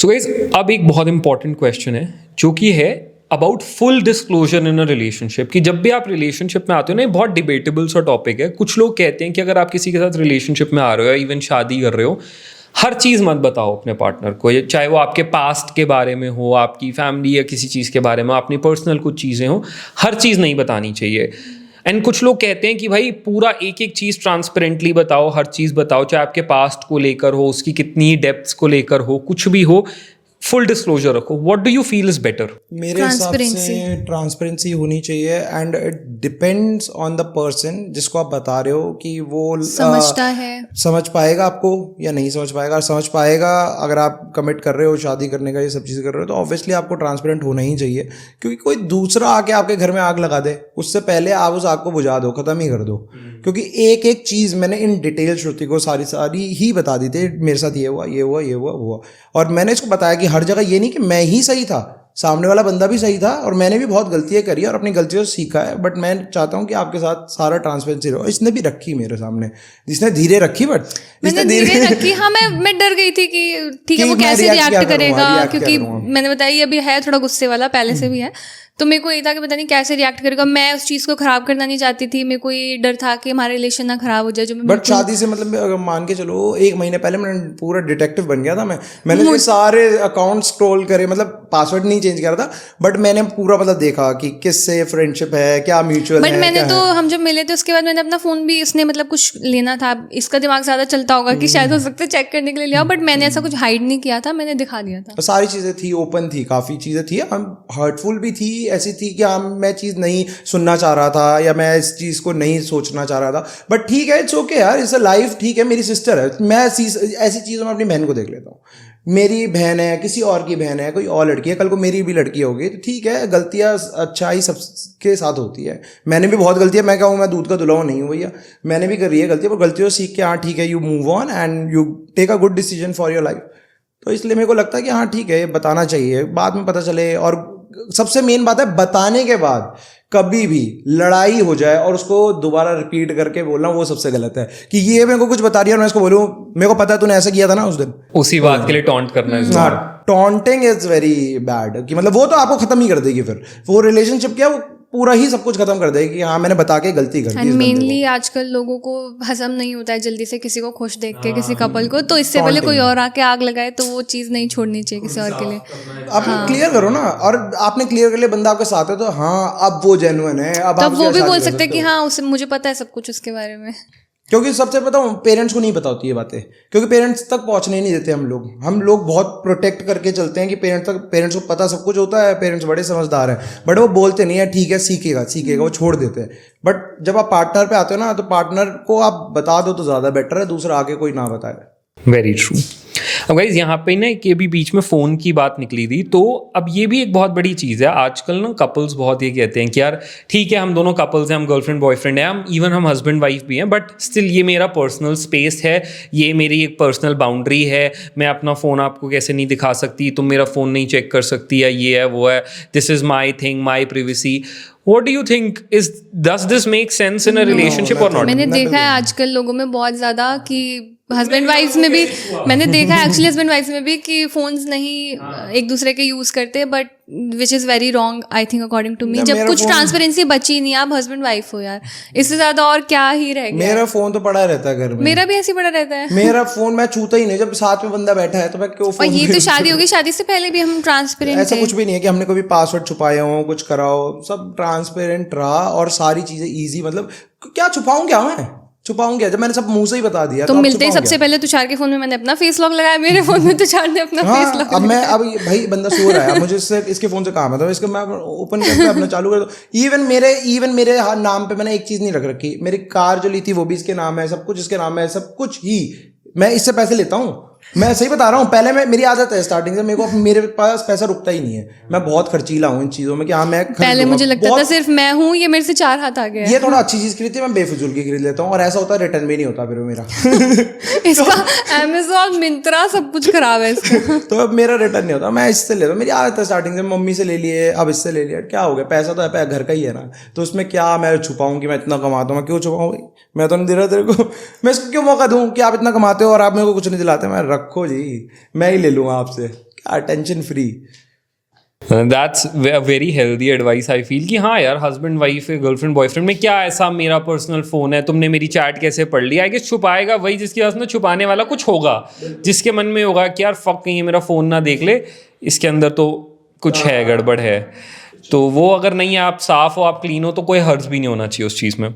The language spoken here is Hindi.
सो गाइस, अब एक बहुत इंपॉर्टेंट क्वेश्चन है जो कि है about full disclosure in a relationship. कि जब भी आप रिलेशनशिप में आते हो ना, ये बहुत डिबेटेबल सा टॉपिक है। कुछ लोग कहते हैं कि अगर आप किसी के साथ रिलेशनशिप में आ रहे हो या इवन शादी कर रहे हो, हर चीज़ मत बताओ अपने पार्टनर को, चाहे वो आपके पास्ट के बारे में हो, आपकी फैमिली या किसी चीज़ के बारे में, अपनी पर्सनल कुछ चीज़ें हो, हर चीज़ नहीं बतानी चाहिए। एंड कुछ लोग कहते हैं कि भाई पूरा एक एक चीज़ ट्रांसपेरेंटली बताओ, हर चीज़ बताओ, चाहे आपके पास्ट को लेकर हो, उसकी कितनी डेप्थ्स को लेकर हो, कुछ भी हो, फुल डिस्क्लोजर रखो। What do you feel is better? मेरे हिसाब से ट्रांसपेरेंसी होनी चाहिए and it depends on the person जिसको आप बता रहे हो कि वो समझता है, समझ पाएगा आपको या नहीं समझ पाएगा। समझ पाएगा अगर आप कमिट कर रहे हो शादी करने का, ये सब चीज़ें कर रहे हो, तो ऑब्वियसली आपको ट्रांसपेरेंट होना ही चाहिए। क्योंकि कोई दूसरा आके आपके घर में आग लगा दे, उससे पहले आप उस आग को बुझा दो, ख़त्म ही कर दो। क्योंकि एक एक चीज़ मैंने इन डिटेल श्रुति को सारी ही बता दी थी, मेरे साथ ये हुआ ये हुआ ये हुआ। और मैंने इसको बताया कि हर जगह ये नहीं कि मैं ही सही था, सामने वाला बंदा भी सही था और मैंने भी बहुत गलतियां करी और अपनी गलतियों से सीखा है। बट मैं चाहता हूँ कि आपके साथ सारा ट्रांसपेरेंसी रहो। इसने भी रखी मेरे सामने, जिसने धीरे रखी, बट मैंने धीरे रखी। हाँ, मैं डर गई थी कि ठीक है वो कैसे रिएक्ट करेगा, क्योंकि मैंने बताया ये अभी है थोड़ा गुस्से वाला, पहले से भी है। तो मेरे को ये था कि पता नहीं कैसे रिएक्ट करेगा। मैं उस चीज़ को खराब करना नहीं चाहती थी। मेरे को ये डर था कि हमारा रिलेशन ना खराब हो जाए। जो बट शादी से मतलब अगर मान के चलो 1 महीने पहले मैंने पूरा डिटेक्टिव बन गया था। मैंने सारे अकाउंट स्क्रॉल करे, मतलब पासवर्ड नहीं चेंज किया था, बट मैंने पूरा मतलब देखा कि किससे फ्रेंडशिप है, क्या म्यूचुअल है। बट मैंने तो हम जब मिले थे उसके बाद मैंने अपना फ़ोन भी, इसने मतलब कुछ लेना था, इसका दिमाग ज़्यादा चलता होगा कि शायद हो सकता है चेक करने के लिए लिया, बट मैंने ऐसा कुछ हाइड नहीं किया था, मैंने दिखा दिया था। सारी चीज़ें थी, ओपन थी, काफ़ी चीज़ें थी, हर्टफुल भी थी, ऐसी थी कि मैं चीज़ नहीं सुनना चाह रहा था या मैं इस चीज़ को नहीं सोचना चाह रहा था। बट ठीक है, इट्स ओके यार, इट्स अ लाइफ। ठीक है, मेरी सिस्टर है, मैं ऐसी चीज़ों में अपनी बहन को देख लेता हूँ। मेरी बहन है, किसी और की बहन है, कोई और लड़की है, कल को मेरी भी लड़की होगी, तो ठीक है, गलतियाँ अच्छाई सबके साथ होती है। मैंने भी बहुत गलतियाँ, मैं कहूँ मैं दूध का धुलाऊ नहीं हूँ भैया, मैंने भी करी है गलतियाँ, पर गलतियों से सीख के हाँ ठीक है, you move on and you take a good decision for your life. तो इसलिए मेरे को लगता है कि हाँ ठीक है, बताना चाहिए, बाद में पता चले। और सबसे मेन बात है, बताने के बाद कभी भी लड़ाई हो जाए और उसको दोबारा रिपीट करके बोलना, वो सबसे गलत है। कि ये मेरे को कुछ बता रही है और मैं इसको बोलूँ मेरे को पता है तूने ऐसा किया था ना उस दिन, उसी बात के लिए टॉन्ट करना है। Taunting is very bad. कि मतलब वो तो आपको खत्म ही कर देगी, फिर वो रिलेशनशिप क्या, वो पूरा ही सब कुछ खत्म कर देगी कि हाँ मैंने बता के गलती कर दी। एंड मेनली आजकल लोगों को हजम नहीं होता है जल्दी से किसी को खुश देख के, किसी कपल को, तो इससे पहले कोई और आके आग लगाए तो वो चीज़ नहीं छोड़नी चाहिए किसी और के लिए। आप क्लियर करो ना, और आपने क्लियर कर लिया, बंदा आपके साथ है तो हाँ अब वो जेन्युइन है। अब तब वो भी बोल सकते हैं कि हाँ उसे मुझे पता है सब कुछ उसके बारे में। क्योंकि सबसे पता हूँ पेरेंट्स को नहीं पता होती ये बातें, क्योंकि पेरेंट्स तक पहुंचने ही नहीं देते हम लोग बहुत प्रोटेक्ट करके चलते हैं कि पेरेंट्स को पता सब कुछ होता है, पेरेंट्स बड़े समझदार हैं, बट वो बोलते नहीं है ठीक है सीखेगा, वो छोड़ देते हैं। बट जब आप पार्टनर पे आते हो ना, तो पार्टनर को आप बता दो तो ज़्यादा बेटर है, दूसरा आके कोई ना बताए। Very true. अब गाइस यहाँ पे ना कि अभी बीच में फ़ोन की बात निकली थी, तो अब ये भी एक बहुत बड़ी चीज़ है। आजकल ना कपल्स बहुत ये कहते हैं कि यार ठीक है हम दोनों कपल्स हैं, हम गर्लफ्रेंड बॉयफ्रेंड हैं, हम हस्बैंड वाइफ भी हैं, बट स्टिल ये मेरा पर्सनल स्पेस है, ये मेरी एक पर्सनल बाउंड्री है। मैं अपना फ़ोन आपको कैसे नहीं दिखा सकती, तुम मेरा फ़ोन नहीं चेक कर सकती, या ये है वो है, this is my thing, my privacy. What do you think? Does this make sense in a relationship or not? मैंने देखा है आजकल लोगों में बहुत ज़्यादा कि हस्बैंड वाइफ्स में भी, मैंने देखा है एक्चुअली हस्बैंड वाइफ्स में भी कि फोन्स नहीं एक दूसरे के यूज़ करते, but which is very wrong I think according to me. जब कुछ ट्रांसपेरेंसी बची नहीं, आप हस्बैंड वाइफ हो यार, इससे ज़्यादा और क्या ही रह गया। मेरा फोन तो पड़ा रहता है घर में, मेरा भी ऐसे पड़ा रहता है। मेरा फोन मैं छूता ही नहीं, जब साथ में बंदा बैठा है तो मैं क्यों फोन। और ये तो शादी होगी, शादी से पहले भी हम ट्रांसपेरेंट थे। ऐसा कुछ भी नहीं है कि हमने कभी पासवर्ड छुपाए हो, कुछ करा हो, सब ट्रांसपेरेंट रहा और सारी चीजें इजी। मतलब क्या छुपाऊं, क्या मैं छुपाऊं क्या, जब मैंने सब मुंह से ही बता दिया। तो मिलते ही सबसे पहले तुषार के फोन में मैंने अपना फेस लॉक लगाया, मेरे फोन में तुषार ने अपना फेस लॉक। अब मैं भाई बंदा सो रहा है, मुझे इसके फोन से काम है, तो इसको मैं ओपन करके अपना चालू कर दो। इवन मेरे नाम पे मैंने एक चीज नहीं रख रखी, मेरी कार जो ली थी वो भी इसके नाम है, सब कुछ इसके नाम है, सब कुछ ही। मैं इससे पैसे लेता हूँ, मैं सही बता रहा हूँ। पहले मेरी आदत है स्टार्टिंग से, मेरे पास पैसा रुकता ही नहीं है। मैं बहुत खर्चीला हूँ इन चीज़ों में कि हाँ मैं पहले मुझे लगता था सिर्फ मैं हूँ, ये मेरे से 4 हाथ आ गया। ये थोड़ा अच्छी चीज़ खरीदती है, मैं बेफिजूल की खरीद लेता हूँ, और ऐसा होता है रिटर्न भी नहीं होता फिर मेरा। इसका अमेजोन मिंत्रा सब कुछ खराब है इसका। तो अब मेरा रिटर्न नहीं होता, मैं इससे लेता हूँ। मेरी आदत है स्टार्टिंग से, मम्मी से ले लिए, अब इससे ले लिया, क्या हो गया, पैसा तो है घर का ही है ना, तो उसमें क्या मैं छुपाऊँ कि मैं इतना कमाता हूँ, मैं क्यों छुपाऊँ? मैं तो नहीं दे रहा तेरे को, मैं इसको क्यों मौका दूँ कि आप इतना कमाते हो और आप मेरे को कुछ नहीं दिलाते? मैं रखो जी, मैं ही ले लूँगा आपसे, क्या tension free. That's very healthy advice I feel कि हाँ यार, हस्बैंड वाइफ गर्लफ्रेंड बॉयफ्रेंड में क्या ऐसा, मेरा पर्सनल फ़ोन है, तुमने मेरी चैट कैसे पढ़ ली। आई गेस छुपाएगा वही जिसके पास ना छुपाने वाला कुछ होगा, जिसके मन में होगा कि यार फक कहीं ये मेरा फ़ोन ना देख ले, इसके अंदर तो कुछ है, गड़बड़ है। तो वो अगर नहीं है, आप साफ हो, आप क्लीन हो, तो कोई हर्ज भी नहीं होना चाहिए उस चीज़ में।